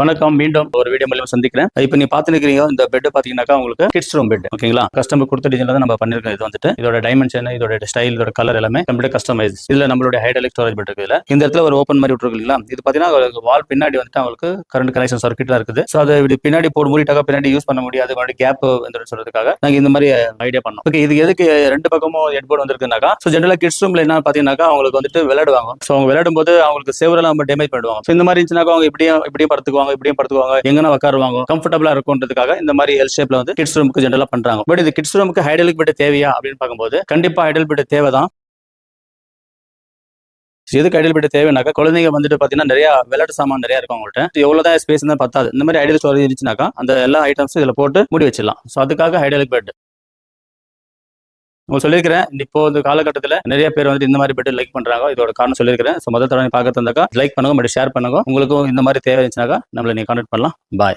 வணக்கம், மீண்டும் ஒரு வீடியோ மூலியமா சந்திக்கிறேன். இப்போ நீ பாத்துக்கிறீங்க இந்த பெட் பாத்தீங்கன்னாக்கா உங்களுக்கு கிட்ஸ் ரூம் பெட். ஓகேங்களா? கஸ்டமர் கொடுத்த டிசைன்ல தான் நம்ம பண்ணிருக்கோம். இது வந்துட்டு இதோட டைமென்ஷன், இதோட ஸ்டைல், இதோட கலர் எல்லாமே கம்ப்ளீட் கஸ்டமைஸ். இதுல நம்மளுடைய ஹைட்ராலிக் ஸ்டோரேஜ் பெட் இருக்குல்ல, இந்த இடத்துல ஒரு ஓப்பன் மாதிரி விட்டுருக்கீங்களா? இது பாத்தீங்கன்னா வால் பின்னாடி வந்துட்டு அவங்களுக்கு கரண்ட் கனெக்ஷன் சர்க்கிட்லாம் இருக்குது. ஸோ அதை பின்னாடி போட்டு மூடிட்டாக்கா பின்னாடி யூஸ் பண்ண முடியாது, மறுபடியும் கேப் வந்து சொல்றதுக்காக நாங்க இந்த மாதிரி ஐடியா பண்ணோம். ஓகே, இது எதுக்கு ரெண்டு பக்கமும் ஹெட் போர்டு வந்திருக்குனாக்கா, ஸோ ஜென்ரலா கிட்ஸ் ரூம்ல என்ன பாத்தீங்கன்னாக்கா அவங்களுக்கு வந்துட்டு விளையாடுவாங்க. ஸோ அவங்க விளையாடும் போது அவங்களுக்கு சேவரெல்லாம் நம்ம டேமேஜ் பண்ணுவாங்க. ஸோ இந்த மாதிரி இருந்துச்சுனாக்கா அவங்க இப்படியும் படுத்துக்குவாங்க, எங்கன்னா உட்காருவாங்க, கம்ஃபர்டபுளா இருக்கும்ன்றதுக்காக இந்த மாதிரி எல் ஷேப்ல வந்து கிட்ஸ் ரூமுக்கு ஜென்ரலா பண்றாங்க. பட் இது கிட்ஸ் ரூமுக்கு ஹைட்ராலிக் பெட் தேவையா அப்படின்னு பார்க்கும்போது கண்டிப்பா ஹைட்ராலிக் பெட் தேவைதான். எதுக்கு ஐடியல் பெட் தேவைனாக்கா, குழந்தைங்க வந்துட்டு பாத்தீங்கன்னா நிறைய விளையாட்டு சாமான் நிறைய இருக்கும் அவங்கள்ட்ட. எவ்வளவுதான் ஸ்பேஸ் இருந்தா பத்தாது. இந்த மாதிரி ஐடியல் ஸ்டோரேஜ் இருந்துச்சுனாக்கா அந்த எல்லா ஐட்டம்ஸும் இதுல போட்டு மூடி வச்சிடலாம். ஸோ அதுக்காக ஹைட்ராலிக் பெட் உங்களுக்கு சொல்லியிருக்கிறேன். இப்போ இந்த காலகட்டத்தில் நிறைய பேர் வந்துட்டு இந்த மாதிரி பெட் லைக் பண்றாங்க. இதோட காரணம் சொல்லியிருக்கிறேன். ஸோ முதல் தடவை பார்க்க தந்தாக்கா லைக் பண்ணுங்க, ஷேர் பண்ணுங்க. உங்களுக்கும் இந்த மாதிரி தேவை இருந்துச்சுனாக்கா நம்மளை நீங்க கான்டாக்ட் பண்ணலாம். பாய்.